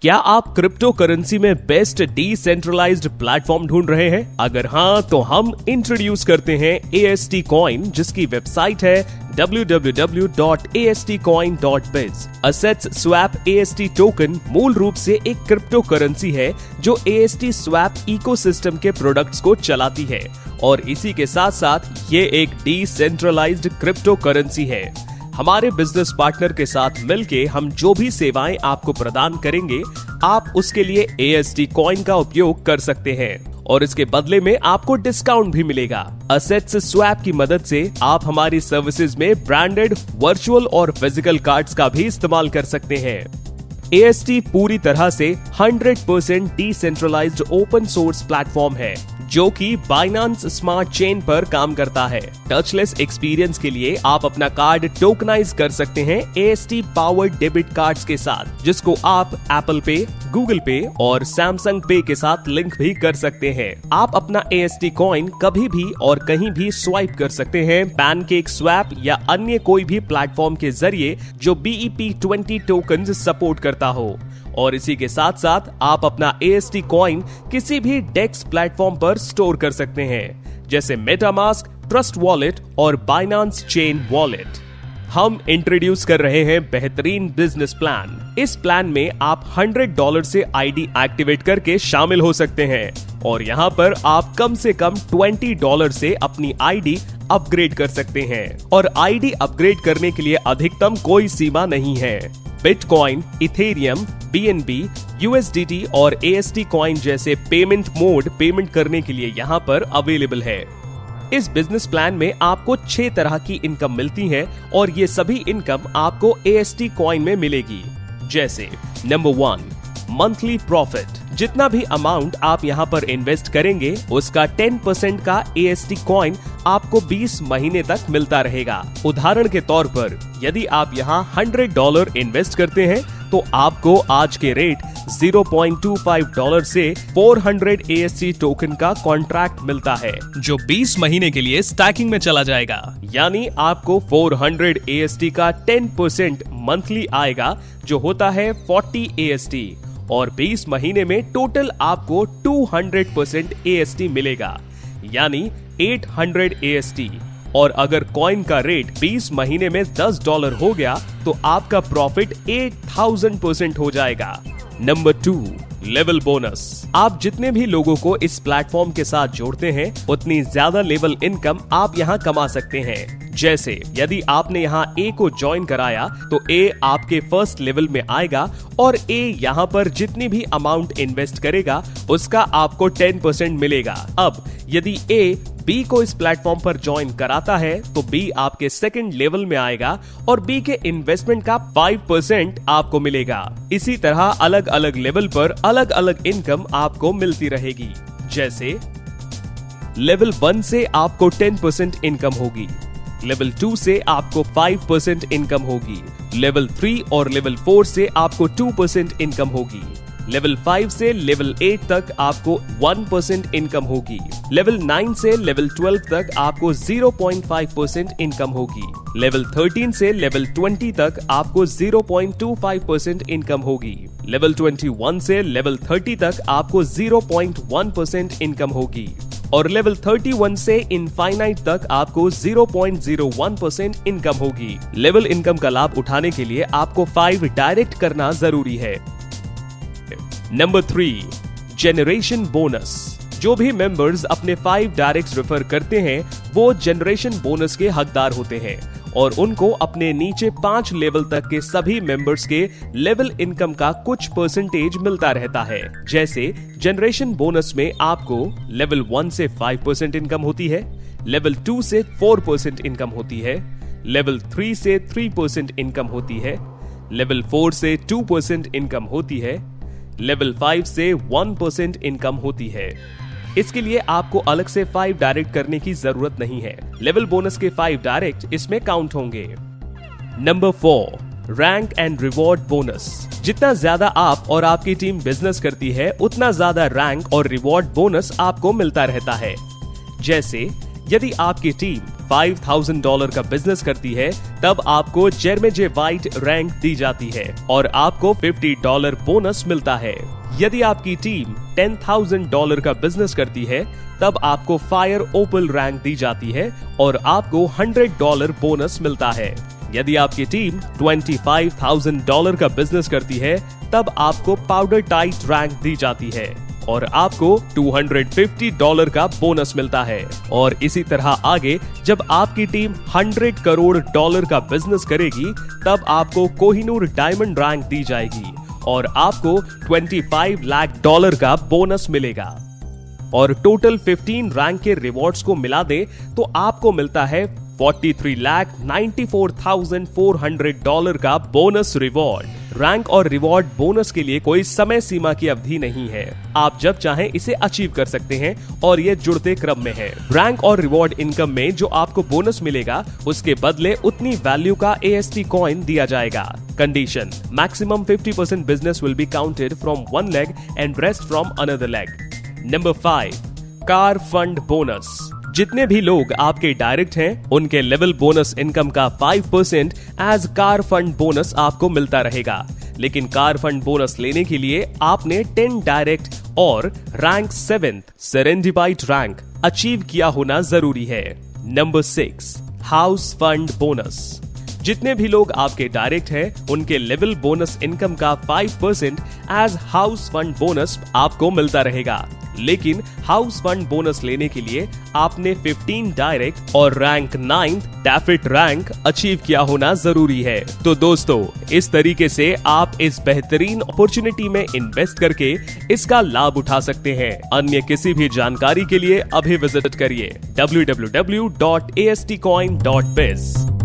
क्या आप crypto currency में बेस्ट डिसेंट्रलाइज्ड प्लेटफॉर्म ढूंढ रहे हैं? अगर हाँ, तो हम इंट्रोड्यूस करते हैं AST Coin, जिसकी वेबसाइट है www.astcoin.biz। Assets swap AST token मूल रूप से एक क्रिप्टो करेंसी है जो AST स्वैप इकोसिस्टम के प्रोडक्ट्स को चलाती है और इसी के साथ साथ ये एक डिसेंट्रलाइज्ड क्रिप्टो करेंसी है। हमारे बिजनेस पार्टनर के साथ मिलके हम जो भी सेवाएं आपको प्रदान करेंगे, आप उसके लिए AST Coin का उपयोग कर सकते हैं और इसके बदले में आपको डिस्काउंट भी मिलेगा। असेट्स स्वैप की मदद से आप हमारी सर्विसेज में ब्रांडेड वर्चुअल और फिजिकल कार्ड्स का भी इस्तेमाल कर सकते हैं। AST पूरी तरह से 100% डिसेंट्रलाइज्ड ओपन सोर्स प्लेटफॉर्म है जो कि बाइनेंस स्मार्ट चेन पर काम करता है। टचलेस एक्सपीरियंस के लिए आप अपना कार्ड टोकनाइज कर सकते हैं AST पावर्ड डेबिट कार्ड्स के साथ, जिसको आप एप्पल पे, गूगल पे और सैमसंग पे के साथ लिंक भी कर सकते हैं। आप अपना AST Coin कभी भी और कहीं भी स्वाइप कर सकते हैं पैनकेक स्वैप या अन्य कोई भी प्लेटफॉर्म के जरिए जो BEP20 टोकन सपोर्ट करता हो। और इसी के साथ साथ आप अपना AST Coin किसी भी डेक्स प्लेटफॉर्म पर स्टोर कर सकते हैं, जैसे मेटामास्क, ट्रस्ट वॉलेट और बाइनेंस चेन वॉलेट। हम इंट्रोड्यूस कर रहे हैं बेहतरीन बिजनेस प्लान। इस प्लान में आप $100 से ID एक्टिवेट करके शामिल हो सकते हैं और यहाँ पर आप कम से कम $20 से अपनी ID अपग्रेड कर सकते हैं और ID अपग्रेड करने के लिए अधिकतम कोई सीमा नहीं है। बिटकॉइन, इथेरियम, BNB, USDT और AST Coin जैसे पेमेंट मोड पेमेंट करने के लिए यहाँ पर अवेलेबल है। इस बिजनेस प्लान में आपको 6 तरह की इनकम मिलती है और ये सभी इनकम आपको AST Coin में मिलेगी। जैसे नंबर 1, मंथली प्रॉफिट। जितना भी अमाउंट आप यहाँ पर इन्वेस्ट करेंगे उसका 10% का AST Coin आपको 20 महीने तक मिलता रहेगा। उदाहरण के तौर पर यदि आप यहाँ $100 इन्वेस्ट करते हैं तो आपको आज के रेट $0.25 से 400 AST टोकन का कॉन्ट्रैक्ट मिलता है जो 20 महीने के लिए स्टैकिंग में चला जाएगा। यानी आपको 400 AST का 10% मंथली आएगा जो होता है 40 AST और 20 महीने में टोटल आपको 200% AST मिलेगा यानी 800 AST। और अगर कॉइन का रेट 20 महीने में $10 हो गया तो आपका प्रॉफिट 8000% हो जाएगा। Number 2, level bonus. आप जितने भी लोगों को इस प्लेटफॉर्म के साथ जोड़ते हैं उतनी ज्यादा लेवल इनकम आप यहाँ कमा सकते हैं। जैसे यदि आपने यहाँ A को ज्वाइन कराया तो A आपके फर्स्ट लेवल में आएगा और A यहाँ पर जितनी भी अमाउंट इन्वेस्ट करेगा उसका आपको 10% मिलेगा। अब यदि A B को इस प्लेटफॉर्म पर ज्वाइन कराता है तो B आपके सेकंड लेवल में आएगा और B के इन्वेस्टमेंट का 5% आपको मिलेगा। इसी तरह अलग अलग लेवल पर अलग अलग इनकम आपको मिलती रहेगी। जैसे लेवल 1 से आपको 10% इनकम होगी, लेवल 2 से आपको 5% इनकम होगी, लेवल 3 और लेवल 4 से आपको 2% इनकम होगी, लेवल 5 से लेवल 8 तक आपको 1% इनकम होगी, लेवल 9 से लेवल 12 तक आपको 0.5% इनकम होगी, लेवल 13 से लेवल 20 तक आपको 0.25% इनकम होगी, लेवल 21 से लेवल 30 तक आपको 0.1% इनकम होगी और लेवल 31 से इनफाइनाइट तक आपको 0.01% इनकम होगी। लेवल इनकम का लाभ उठाने के लिए आपको 5 डायरेक्ट करना जरूरी है। Number 3, generation bonus. जो भी मेंबर्स अपने 5 डायरेक्ट रेफर करते हैं वो जनरेशन बोनस के हकदार होते हैं और उनको अपने नीचे 5 लेवल तक के सभी मेंबर्स के लेवल इनकम का कुछ परसेंटेज मिलता रहता है। जैसे जनरेशन बोनस में आपको लेवल 1 से 5% इनकम होती है, लेवल 2 से 4% इनकम होती है, लेवल 3 से 3% इनकम होती है, लेवल 4 से 2% इनकम होती है, लेवल 5 से 1% इनकम होती है। इसके लिए आपको अलग से 5 डायरेक्ट करने की जरूरत नहीं है। लेवल बोनस के 5 डायरेक्ट इसमें काउंट होंगे। Number 4, rank and reward bonus. जितना ज्यादा आप और आपकी टीम बिजनेस करती है उतना ज्यादा रैंक और रिवॉर्ड बोनस आपको मिलता रहता है। जैसे यदि आपकी टीम $5,000 का बिजनेस करती है तब आपको जेरमे जे वाइट रैंक दी जाती है और आपको $50 बोनस मिलता है। यदि आपकी टीम $10,000 का बिजनेस करती है तब आपको फायर ओपल रैंक दी जाती है और आपको $100 बोनस मिलता है। यदि आपकी टीम $25,000 का बिजनेस करती है तब आपको पाउडर टाइट रैंक दी जाती है और आपको $250 का बोनस मिलता है। और इसी तरह आगे जब आपकी टीम $100 करोड़ का बिजनेस करेगी तब आपको कोहिनूर डायमंड रैंक दी जाएगी और आपको $25 लाख का बोनस मिलेगा। और टोटल 15 रैंक के रिवॉर्ड्स को मिला दे तो आपको मिलता है $43,94,400 का बोनस रिवॉर्ड। रैंक और रिवॉर्ड बोनस के लिए कोई समय सीमा की अवधि नहीं है, आप जब चाहें इसे अचीव कर सकते हैं और ये जुड़ते क्रम में है। रैंक और रिवॉर्ड इनकम में जो आपको बोनस मिलेगा उसके बदले उतनी वैल्यू का AST कॉइन दिया जाएगा। Condition: maximum 50% business will be counted from one leg and rest from another leg. Number 5, car fund bonus. जितने भी लोग आपके डायरेक्ट हैं उनके लेवल बोनस इनकम का 5% एज कार फंड बोनस आपको मिलता रहेगा, लेकिन कार फंड बोनस लेने के लिए आपने 10 डायरेक्ट और रैंक 7th सेरेंडिपाइट रैंक अचीव किया होना जरूरी है। Number 6, house fund bonus. जितने भी लोग आपके डायरेक्ट हैं उनके लेवल बोनस इनकम का 5% एज हाउस फंड बोनस आपको मिलता रहेगा, लेकिन हाउस फंड बोनस लेने के लिए आपने 15 डायरेक्ट और रैंक 9th डैफिट रैंक अचीव किया होना जरूरी है। तो दोस्तों, इस तरीके से आप इस बेहतरीन अपॉर्चुनिटी में इन्वेस्ट करके इसका लाभ उठा सकते हैं। अन्य किसी भी जानकारी के लिए अभी विजिट करिए www.astcoin.biz।